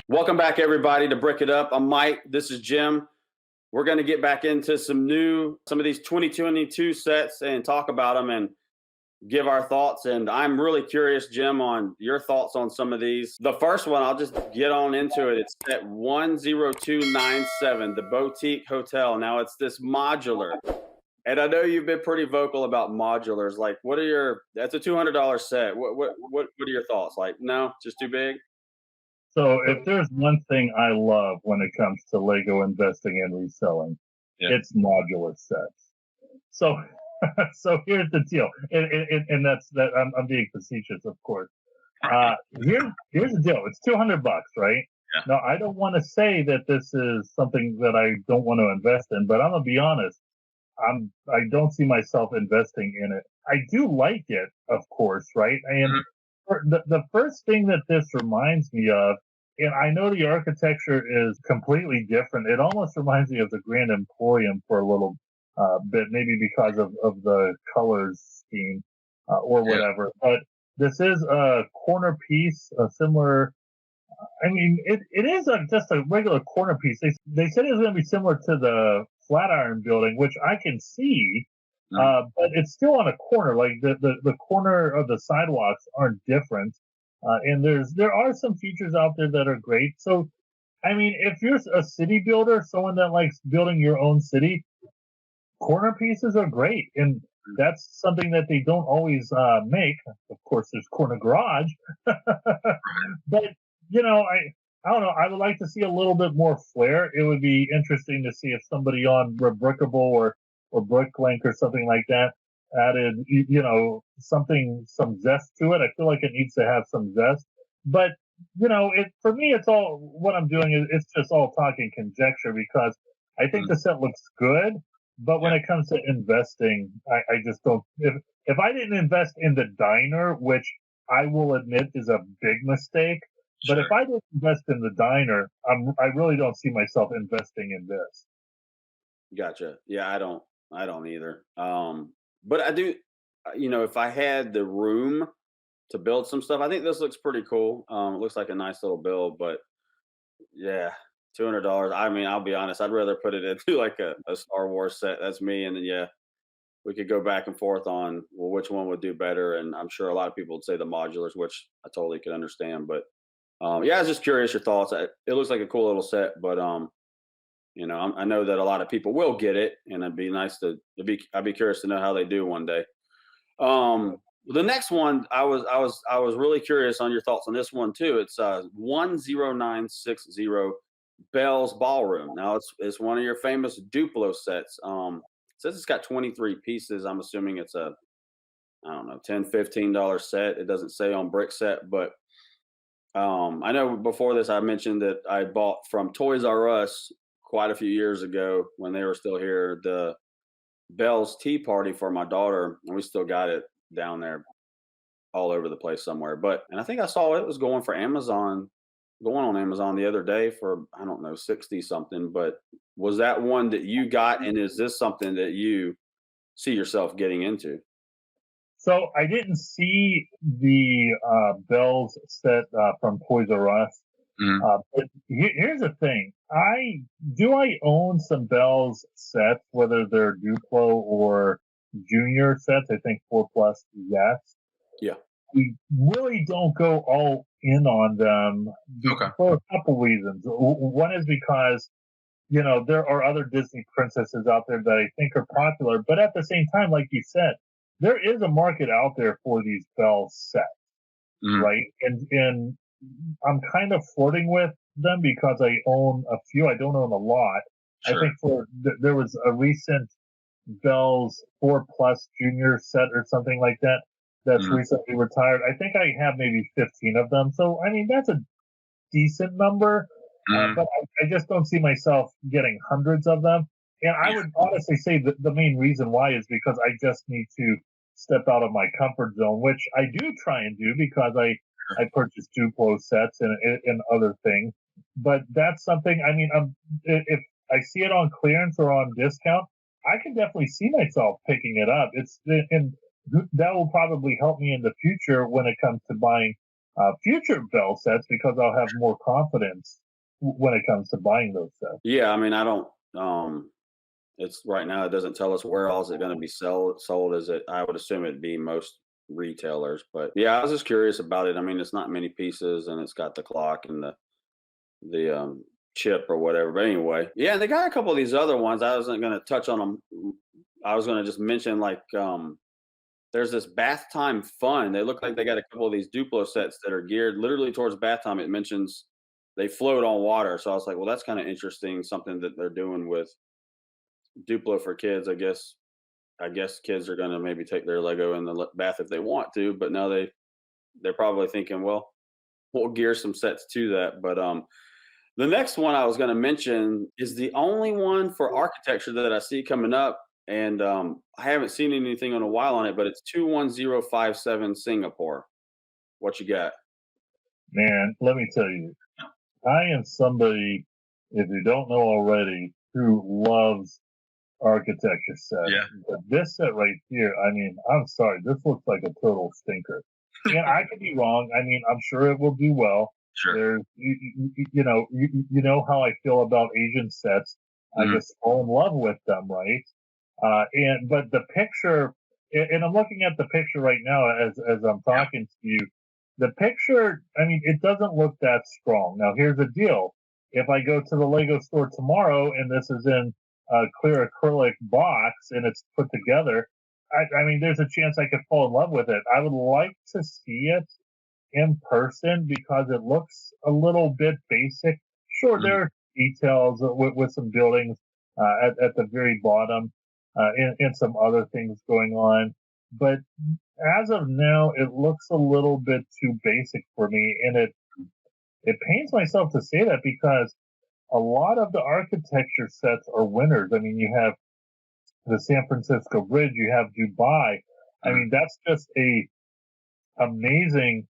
Welcome back, everybody, to Brick It Up. I'm Mike. This is Jim. We're going to get back into some of these 2022 sets and talk about them and give our thoughts. And I'm really curious, Jim, on your thoughts on some of these. The first one, I'll just get on into it. It's set 10297, the Boutique Hotel. Now, it's this modular. And I know you've been pretty vocal about modulars. Like, that's a $200 set. What are your thoughts? Like, no, just too big? So if there's one thing I love when it comes to Lego investing and reselling, it's modular sets. So so here's the deal, and that's that. I'm being facetious, of course. Here's the deal. It's $200, right? Yeah. Now I don't want to say that this is something that I don't want to invest in, but I'm gonna be honest. I don't see myself investing in it. I do like it, of course, right? And the first thing that this reminds me of, and I know the architecture is completely different. It almost reminds me of the Grand Emporium for a little bit, maybe because of the colors scheme or whatever. But this is a corner piece, a similar. I mean, it is just a regular corner piece. They said it was going to be similar to the Flatiron Building, which I can see, but it's still on a corner. Like the corner of the sidewalks aren't different, and there are some features out there that are great. So, I mean, if you're a city builder, someone that likes building your own city, corner pieces are great, and that's something that they don't always make. Of course, there's Corner Garage, but I don't know. I would like to see a little bit more flair. It would be interesting to see if somebody on Rebrickable or Bricklink or something like that added, some zest to it. I feel like it needs to have some zest. But, for me, it's all, what I'm doing is it's just all talking conjecture because I think the set looks good. But when it comes to investing, I just don't. If I didn't invest in the diner, which I will admit is a big mistake, but if I didn't invest in the diner, I really don't see myself investing in this. Gotcha. Yeah, I don't either. But I do, if I had the room to build some stuff, I think this looks pretty cool. It looks like a nice little build, but yeah, $200. I mean, I'll be honest, I'd rather put it into like a Star Wars set. That's me. And then, we could go back and forth on, well, which one would do better. And I'm sure a lot of people would say the modulars, which I totally could understand. But I was just curious your thoughts. It looks like a cool little set, but I know that a lot of people will get it, and it'd be nice I'd be curious to know how they do one day. The next one, I was really curious on your thoughts on this one too. It's 10960 Bell's Ballroom. Now it's one of your famous Duplo sets. It says it's got 23 pieces. I'm assuming it's a, I don't know, $10-15 set. It doesn't say on Brick Set, but I know before this I mentioned that I bought from Toys R Us quite a few years ago when they were still here, the Bell's Tea Party for my daughter, and we still got it down there all over the place somewhere. And I think I saw it was going on Amazon the other day for, I don't know, 60 something. But was that one that you got, and is this something that you see yourself getting into? So I didn't see the Bell's set from Toys R Us. But here's the thing. I own some Bell's sets, whether they're Duplo or junior sets. I think 4+, yes. Yeah. We really don't go all in on them for a couple reasons. One is because, there are other Disney princesses out there that I think are popular, but at the same time, like you said, there is a market out there for these Bell sets, right? And I'm kind of flirting with them because I own a few. I don't own a lot. Sure. I think there was a recent Bell's 4+ junior set or something like that that's recently retired. I think I have maybe 15 of them. So, I mean, that's a decent number, but I just don't see myself getting hundreds of them. And I would honestly say that the main reason why is because I just need to step out of my comfort zone, which I do try and do because I purchase Duplo sets and other things. But that's something, I mean, if I see it on clearance or on discount, I can definitely see myself picking it up. And that will probably help me in the future when it comes to buying future bell sets because I'll have more confidence when it comes to buying those sets. Yeah, I mean, I don't. It's right now. It doesn't tell us where else it's going to be sold. Is it? I would assume it'd be most retailers. But yeah, I was just curious about it. I mean, it's not many pieces, and it's got the clock and the chip or whatever. But anyway, yeah, they got a couple of these other ones. I wasn't going to touch on them. I was going to just mention like there's this bath time fun. They look like they got a couple of these Duplo sets that are geared literally towards bath time. It mentions they float on water. So I was like, well, that's kind of interesting. Something that they're doing with Duplo for kids. I guess kids are going to maybe take their Lego in the bath if they want to, but now they're probably thinking, well, we'll gear some sets to that. But the next one I was going to mention is the only one for architecture that I see coming up, and I haven't seen anything in a while on it, but it's 21057 Singapore. What you got? Man, let me tell you, I am somebody, if you don't know already, who loves architecture sets. Yeah. But this set right here, I mean, I'm sorry, this looks like a total stinker. And I could be wrong. I mean, I'm sure it will do well. Sure. There's, you know how I feel about Asian sets. I just fall in love with them, right? But the picture, and I'm looking at the picture right now as I'm talking to you. The picture, I mean, it doesn't look that strong. Now, here's the deal: if I go to the Lego store tomorrow and this is in a clear acrylic box and it's put together, I mean, there's a chance I could fall in love with it. I would like to see it in person because it looks a little bit basic. Sure, there are details with some buildings at the very bottom and some other things going on. But as of now, it looks a little bit too basic for me. And it pains myself to say that because a lot of the architecture sets are winners. I mean, you have the San Francisco Bridge, you have Dubai. I mean, that's just a amazing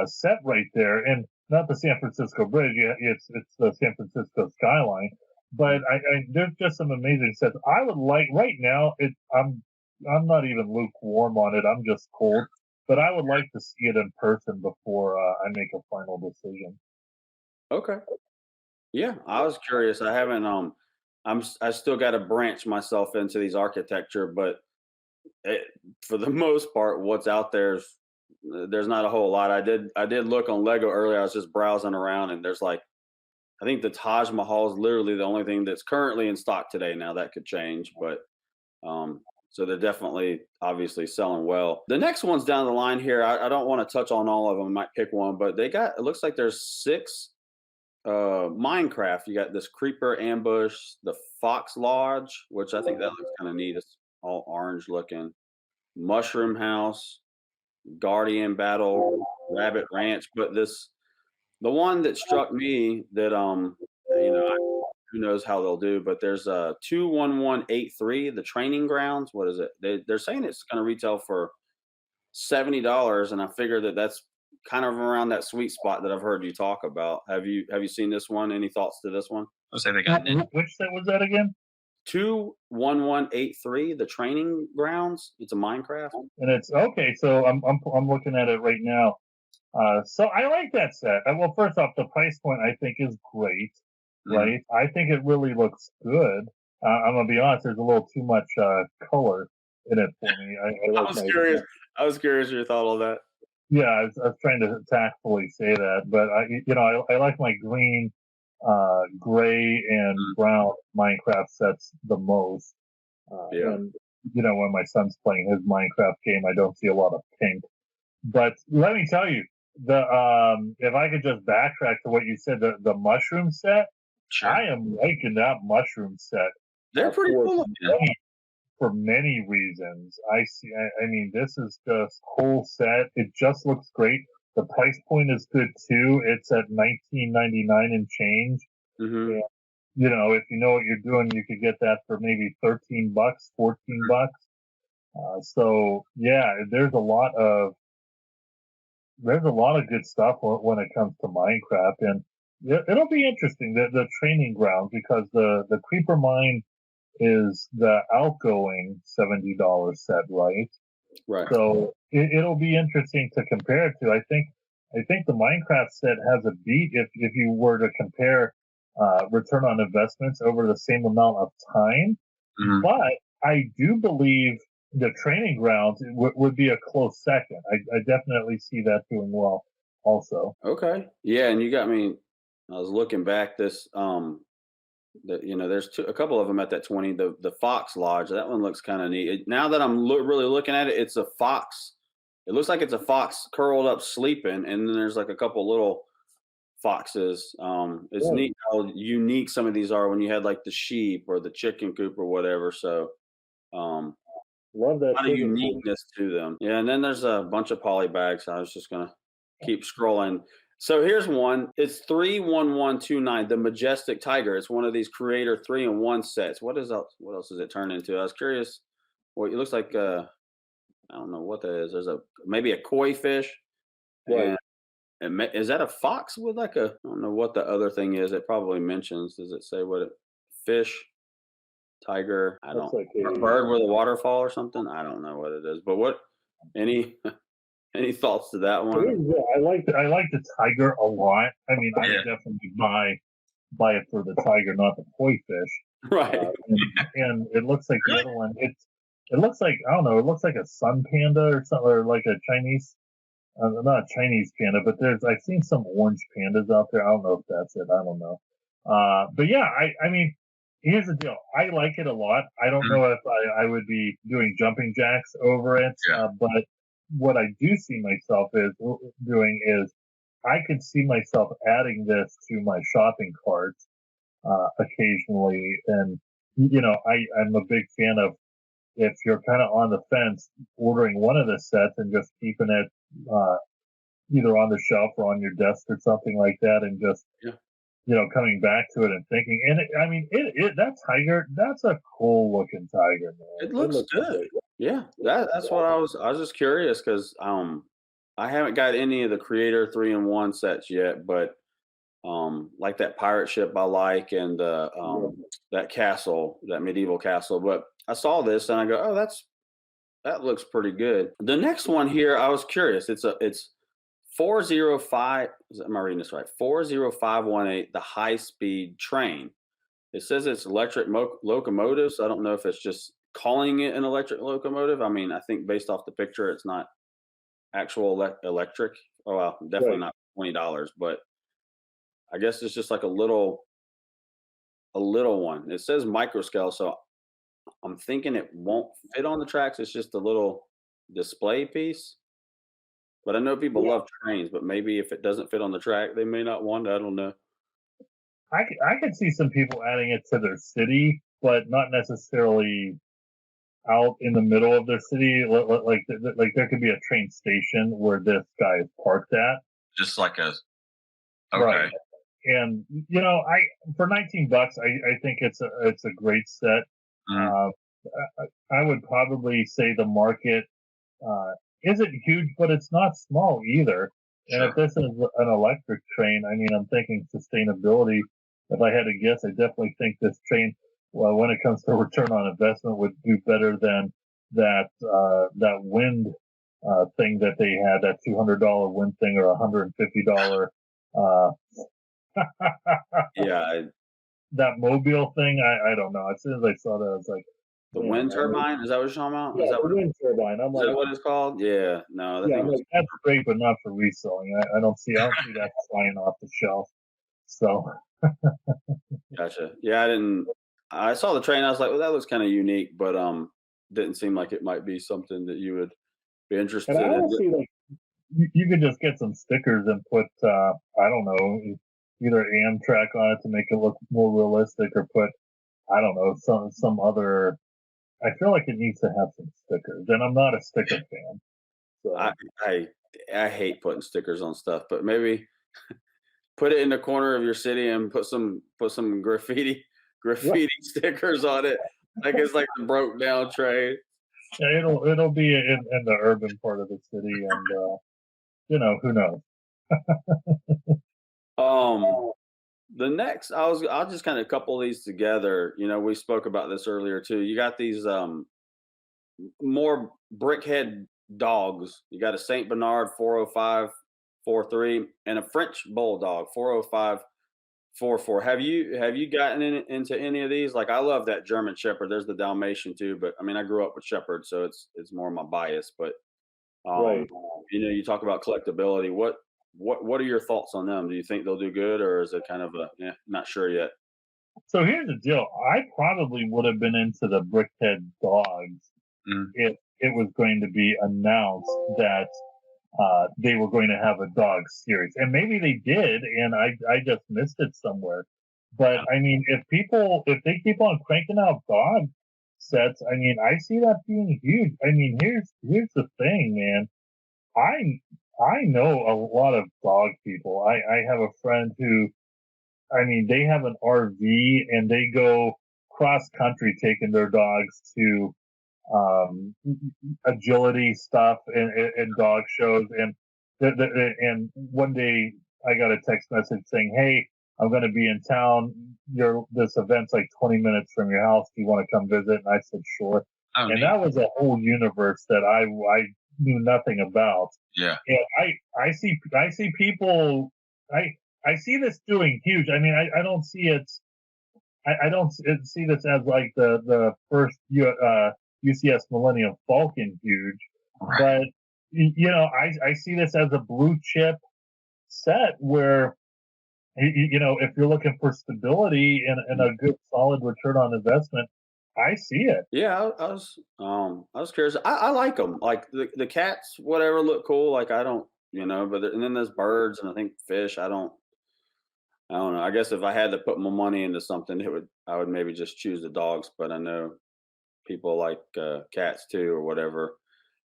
set right there, and not the San Francisco Bridge. It's the San Francisco skyline. But there's just some amazing sets. I would like right now. I'm not even lukewarm on it. I'm just cold. But I would like to see it in person before I make a final decision. Okay. Yeah, I was curious. I haven't. I still got to branch myself into these architecture, but for the most part, what's out there's not a whole lot. I did look on Lego earlier. I was just browsing around, and there's like I think the Taj Mahal is literally the only thing that's currently in stock today. Now that could change, but so they're definitely obviously selling well. The next one's down the line here. I don't want to touch on all of them. I might pick one, but they got it looks like there's 6 Minecraft. You got this Creeper Ambush, the Fox Lodge, which I think that looks kind of neat. It's all orange looking. Mushroom House, Guardian Battle, Rabbit Ranch. But the one that struck me that who knows how they'll do, but there's a 21183, the training grounds. What is it? They're saying it's going to retail for $70, and I figure that's kind of around that sweet spot that I've heard you talk about. Have you seen this one? Any thoughts to this one? I'll say they got Which set was that again? 21183, the training grounds. It's a Minecraft. And it's okay. So I'm looking at it right now. So I like that set. Well, first off, the price point I think is great, right? I think it really looks good. I'm gonna be honest. There's a little too much color in it for me. I was curious. I was curious your thought on that. Yeah, I was trying to tactfully say that, but I like my green, gray, and brown Minecraft sets the most. And when my son's playing his Minecraft game, I don't see a lot of pink. But let me tell you, if I could just backtrack to what you said, the mushroom set, Sure. I am liking that mushroom set. They're pretty cool. For many reasons. I mean, this is just whole set. It just looks great. The price point is good too. It's at $19.99 and change. Mm-hmm. And, if you know what you're doing, you could get that for maybe $13, $14. So yeah, there's a lot of good stuff when it comes to Minecraft, and it'll be interesting the training grounds because the Creeper Mine is the outgoing $70 set, right? Right. So it'll be interesting to compare it to. I think I think the Minecraft set has a beat if you were to compare return on investments over the same amount of time. Mhm. But I do believe the training grounds would be a close second. I definitely see that doing well also. Okay. Yeah, and you got me. I was looking back this there's a couple of them at that 20. The Fox Lodge, that one looks kind of neat. Now that I'm really looking at it, it's a fox. It looks like it's a fox curled up sleeping, and then there's like a couple little foxes. It's Right. neat how unique some of these are when you had like the sheep or the chicken coop or whatever. So um, Love that a lot of chicken coop. uniqueness to them. Yeah, and then there's a bunch of poly bags. I was just gonna keep scrolling. So here's one. It's 31129, the Majestic Tiger. It's one of these Creator 3-in-1 sets. What else does it turn into? I was curious. Well, it looks like I don't know what that is. There's a maybe a koi fish, Right. and is that a fox with like a? I don't know what the other thing is. It probably mentions. Does it say what it? Fish, tiger. I Looks don't. like A a bird with a waterfall or something. I don't know what it is. But what? Any any thoughts to that I one? think I like the tiger a lot. I mean, I would Yeah. definitely buy it for the tiger, not the koi fish. Right. And it looks like the Really? other one. It looks like I don't know. It looks like a sun panda or something, or like a Chinese, not a Chinese panda, but there's I've seen some orange pandas out there. I don't know if that's it. I don't know. But yeah, I mean, here's the deal. I like it a lot. I don't Mhm. know if I would be doing jumping jacks over it, Yeah. but what I do see myself is doing is I could see myself adding this to my shopping cart occasionally, and I'm a big fan of if you're kind of on the fence, ordering one of the sets and just keeping it uh, either on the shelf or on your desk or something like that, and just Yeah. coming back to it and thinking. And I mean, that tiger, that's a cool looking tiger, It man. It looks looks good. great. Yeah. That's what I was just curious because I haven't got any of the Creator 3-in-1 sets yet, but like that pirate ship I like and that castle, that medieval castle. But I saw this and I go, oh, that looks pretty good. The next one here, I was curious. It's 405. Am I reading this right? 40518, the high speed train. It says it's electric locomotive. So I don't know if it's just calling it an electric locomotive. I mean, I think based off the picture, it's not actual electric. Oh well, definitely Right. not $20, but I guess it's just like a little one. It says micro scale, so I'm thinking it won't fit on the tracks. It's just a little display piece. But I know people Yeah, love trains, but maybe if it doesn't fit on the track, they may not want it. I don't know. I could see some people adding it to their city, but not necessarily out in the middle of their city. Like there could be a train station where this guy is parked at. Just like a Right. okay. And I for $19, I think it's a great set. Mhm. Uh, I would probably say the market uh, isn't huge, but it's not small either. And if Sure. this is an electric train, I mean, I'm thinking sustainability. If I had to guess, I definitely think this train, well, when it comes to return on investment, would do better than that wind thing that they had, that $200 wind thing or $150 uh, Yeah, I that mobile thing. I don't know. As soon as I saw that, I was like, the man, wind turbine, is that what you're talking about? yeah, the wind turbine. I'm Is that like, what it's called? Yeah. No, I yeah, I'm think like, that's great, but not for reselling. I don't see that flying off the shelf. So gotcha. Yeah, I saw the train, I was like, "Well, that looks kinda unique," but, didn't seem like it might be something that you would be and I interested in. honestly like you could just get some stickers and put I don't know, either Amtrak on it to make it look more realistic, or put I don't know, some other. I feel like it needs to have some stickers, and I'm not a sticker fan. I So I I hate putting stickers on stuff, but maybe put it in the corner of your city and put some graffiti right, graffiti stickers on it. Like it's like the broke down train. yeah, it'll be in the urban part of the city, and who knows. Um, the next I'll just kind of couple these together. We spoke about this earlier too. You got these more brickhead dogs. You got a Saint Bernard 405 43, and a French bulldog 40544. Have you gotten into any of these? Like I love that German Shepherd. There's the Dalmatian too, but I mean I grew up with Shepherds, so it's more my bias. But um, Right. you talk about collectability. What are your thoughts on them? Do you think they'll do good, or is it kind of a not sure yet? So here's the deal. I probably would have been into the Brickhead dogs Mm. if it was going to be announced that they were going to have a dog series, and maybe they did, and I just missed it somewhere. But I mean, if they keep on cranking out dog sets, I mean, I see that being huge. I mean, here's the thing, man. I know a lot of dog people. I have a friend who, I mean, they have an RV and they go cross country taking their dogs to um, agility stuff and dog shows. And and one day I got a text message saying, "Hey, I'm going to be in town. This event's like 20 minutes from your house. Do you want to come visit?" And I said, "Sure." Oh, And neat. that was a whole universe that I knew nothing about. Yeah. And I see people. I see this doing huge. I mean, I don't see it. I don't see this as like the first UCS Millennium Falcon huge, Right. but I see this as a blue chip set where if you're looking for stability and a good solid return on investment, I see it. Yeah, I was curious. I like them. Like the cats, whatever, look cool. Like I don't, but and then there's birds and I think fish. I don't know. I guess if I had to put my money into something, I would maybe just choose the dogs. But I know people like cats too or whatever.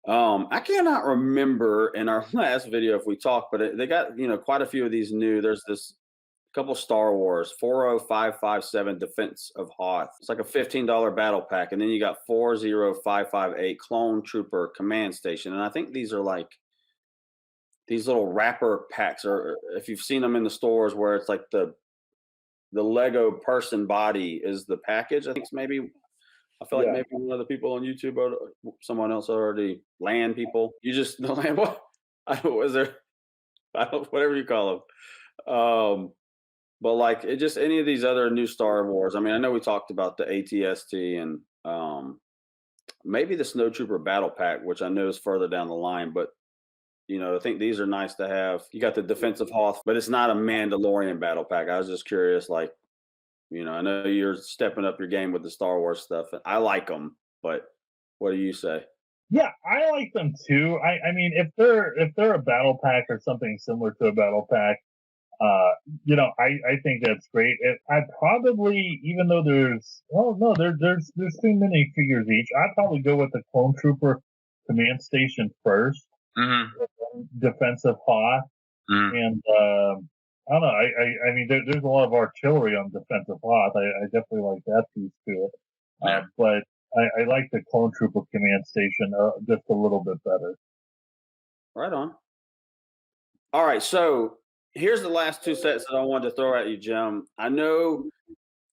I cannot remember in our last video if we talked, but they got quite a few of these new. There's this couple Star Wars 40557 Defense of Hoth. It's like a $15 battle pack, and then you got 40558 Clone Trooper Command Station, and I think these are like these little wrapper packs, or if you've seen them in the stores where it's like the Lego person body is the package. I think it's maybe. I feel like Yeah. maybe one of the people on YouTube or someone else already land people. You just the land what? I don't was there. I don't whatever you call them. But like it just any of these other new Star Wars. I mean, I know we talked about the ATST and maybe the Snowtrooper Battle Pack, which I know is further down the line. But I think these are nice to have. You got the Defensive Hoth, but it's not a Mandalorian Battle Pack. I was just curious, like I know you're stepping up your game with the Star Wars stuff. And I like them, but what do you say? Yeah, I like them too. I mean, if they're a battle pack or something similar to a battle pack, uh, I think that's great. I probably, even though no, there's too many figures each. I'd probably go with the Clone Trooper Command Station first, Hmm. defensive Hoth, Mm. and I don't know. I mean, there's a lot of artillery on defensive Hoth. I definitely like that piece to it, Yeah. but I like the Clone Trooper Command Station just a little bit better. Right on. All right, so here's the last two sets that I wanted to throw at you, Jim. I know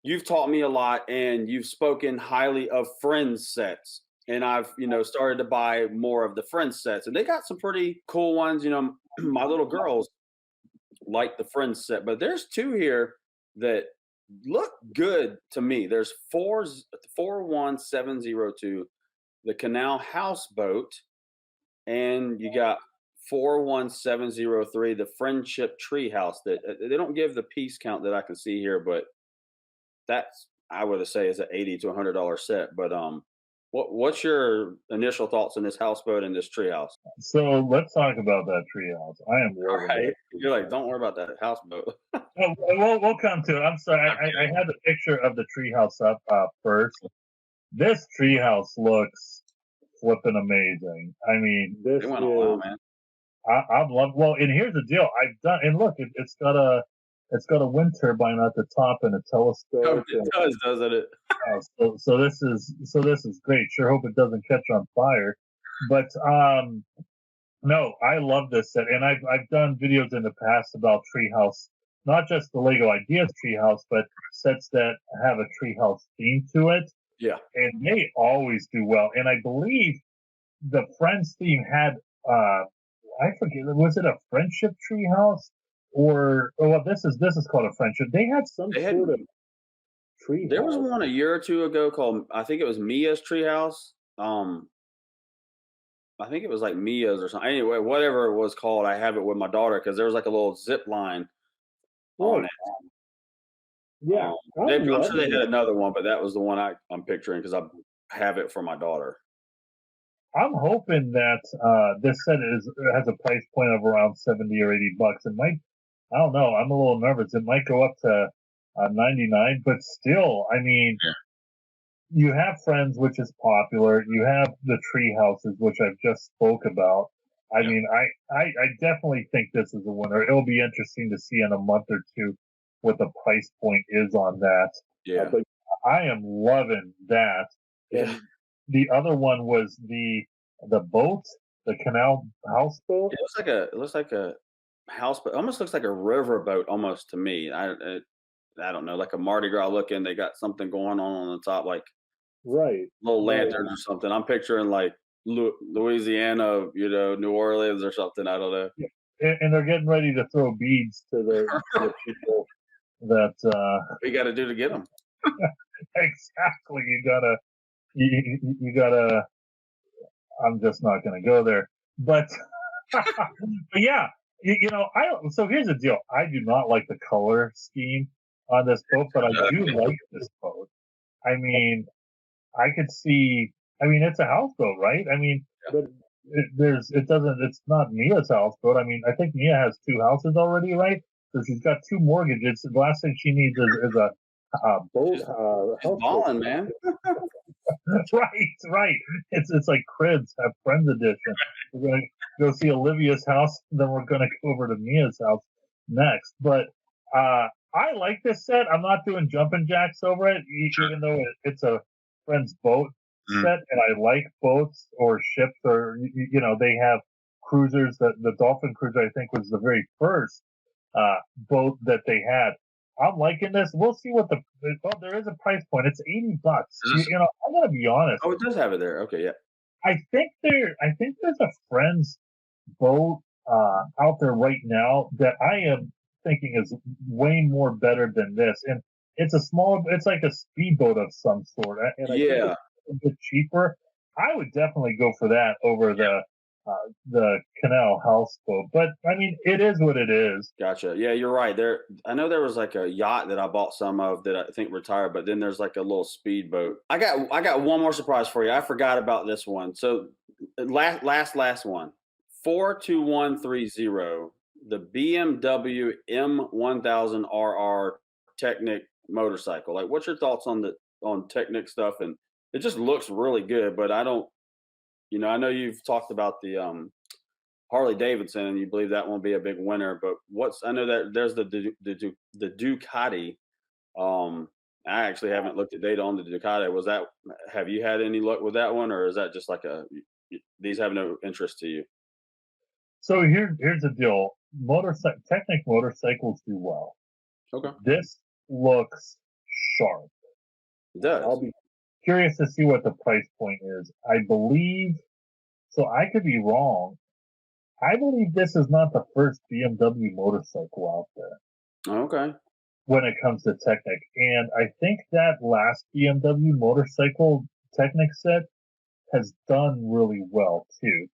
you've taught me a lot, and you've spoken highly of Friends sets, and I've started to buy more of the Friends sets, and they got some pretty cool ones. My little girls like the Friends set, but there's two here that look good to me. There's 41702, the Canal Houseboat, and you got 41703, the Friendship Treehouse. That they don't give the piece count that I can see here, but that's I would say is an $80 to $100 set. But what's your initial thoughts on this houseboat and this treehouse? So let's talk about that treehouse. I am All loving right, that you're like, treehouse. don't worry about that houseboat. Oh, we'll come to it. I'm sorry. I'm I kidding. had the picture of the treehouse up first. This treehouse looks flipping amazing. I mean, They this went all out, is man. I've loved. Well, and here's the deal. I've done, and look, it's got a wind turbine at the top and a Oh, telescope. it does, doesn't it? So this is great. Sure hope it doesn't catch on fire. But no, I love this set, and I've done videos in the past about Treehouse, not just the Lego Ideas Treehouse, but sets that have a Treehouse theme to it, Yeah. and they always do well. And I believe the Friends theme had uh I forget. Was it a friendship tree house or? Oh, well, this is called a friendship. They had some They had sort of tree there was house. one a year or 2 ago called I think it was Mia's Treehouse. I think it was like Mia's or something. Anyway, whatever it was called, I have it with my daughter because there was like a little zip line on Right. it. Yeah. I'm I'm sure they loving had it. another one, but that was the one I'm picturing because I have it for my daughter. I'm hoping that this set has a price point of around 70 or $80. It might. I don't know. I'm a little nervous. It might go up to 99, but still, I mean, Yeah. you have Friends, which is popular. You have the tree houses, which I've just spoke about. I Yeah. mean, I definitely think this is a winner. It'll be interesting to see in a month or two what the price point is on that. Yeah. But I am loving that. Yeah. And the other one was the boat, the canal houseboat. It looks like a house, but almost looks like a river boat almost to me. I don't know, like a Mardi Gras looking. They got something going on the top, like Right, little right. lanterns or something. I'm picturing like Louisiana, New Orleans or something. I don't know. Yeah. And they're getting ready to throw beads to the people that What you got to do to get them? exactly you gotta I'm just not gonna go there. But but yeah, I don't so here's the deal. I do not like the color scheme on this boat, but I do like this boat. I mean, I could see I mean it's a houseboat, right? I mean, but it's not Mia's houseboat. I mean, I think Mia has two houses already, right? So she's got two mortgages. The last thing she needs is a boat She's houseboat. balling, man. Right, right. It's like Cribs have Friends edition. We're gonna go see Olivia's house, then we're gonna go over to Mia's house next. But I like this set. I'm not doing jumping jacks over it, Sure. even though it's a Friends boat Mm. set, and I like boats or ships or they have cruisers. The Dolphin cruiser I think was the very first boat that they had. I'm liking this. We'll see what there is a price point. It's $80. Is this, I'm gonna be honest. oh, it does have it there. Okay, yeah. I think there's a Friends boat out there right now that I am thinking is way more better than this, and it's like a speedboat of some sort, and I think Yeah. it's a bit cheaper. I would definitely go for that over the canal houseboat, but I mean, it is what it is. Gotcha. Yeah, you're right. I know there was like a yacht that I bought some of that I think retired, but then there's like a little speedboat. I got one more surprise for you. I forgot about this one. So last one. 42130, the BMW M1000RR Technic motorcycle. Like what's your thoughts on the on Technic stuff? And it just looks really good, but I don't, I know you've talked about the Harley Davidson, and you believe that won't be a big winner. But I know that there's the Ducati. Um, I actually haven't looked at data on the Ducati. Have you had any luck with that one, or is that just like these have no interest to you? So here's the deal. Technic motorcycles do well. Okay, This looks sharp. it I'll does. be curious to see what the price point is. I believe, so I could be wrong. I believe this is not the first BMW motorcycle out there Okay, when it comes to Technic. And I think that last BMW motorcycle Technic set has done really well too.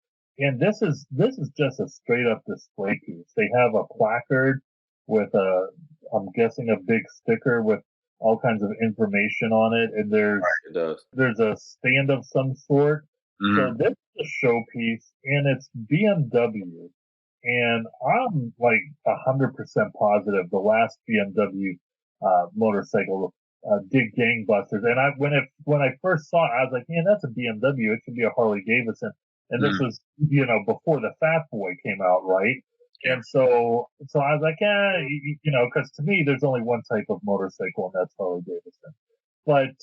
And this is just a straight up display piece. They have a placard with I'm guessing a big sticker with all kinds of information on it, and it does. there's a stand of some sort. So Mhm. this is a showpiece, and it's BMW. And I'm like 100% positive the last BMW motorcycle did gangbusters. And when I first saw it, I was like, man, that's a BMW. It should be a Harley Davidson. And this Mhm. was before the Fat Boy came out, right? Yeah. And so I was like, yeah, because to me, there's only one type of motorcycle, and that's Harley Davidson. But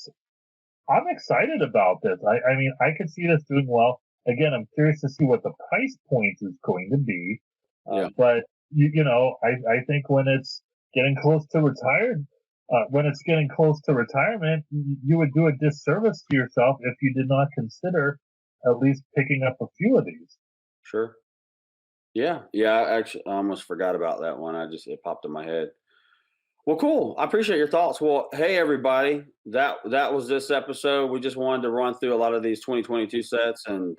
I'm excited about this. I mean, I could see this doing well. Again, I'm curious to see what the price point is going to be. Yeah. But I think when it's getting close to retirement, you would do a disservice to yourself if you did not consider at least picking up a few of these. Sure. Yeah, yeah. I almost forgot about that one. It popped in my head. Well, cool. I appreciate your thoughts. Well, hey everybody, that was this episode. We just wanted to run through a lot of these 2022 sets and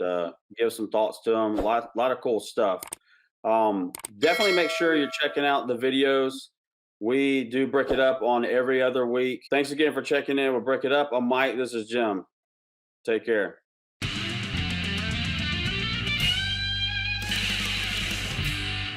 give some thoughts to them. A lot of cool stuff. Definitely make sure you're checking out the videos. We do Brick It Up on every other week. Thanks again for checking in with Brick It Up. I'm Mike. This is Jim. Take care.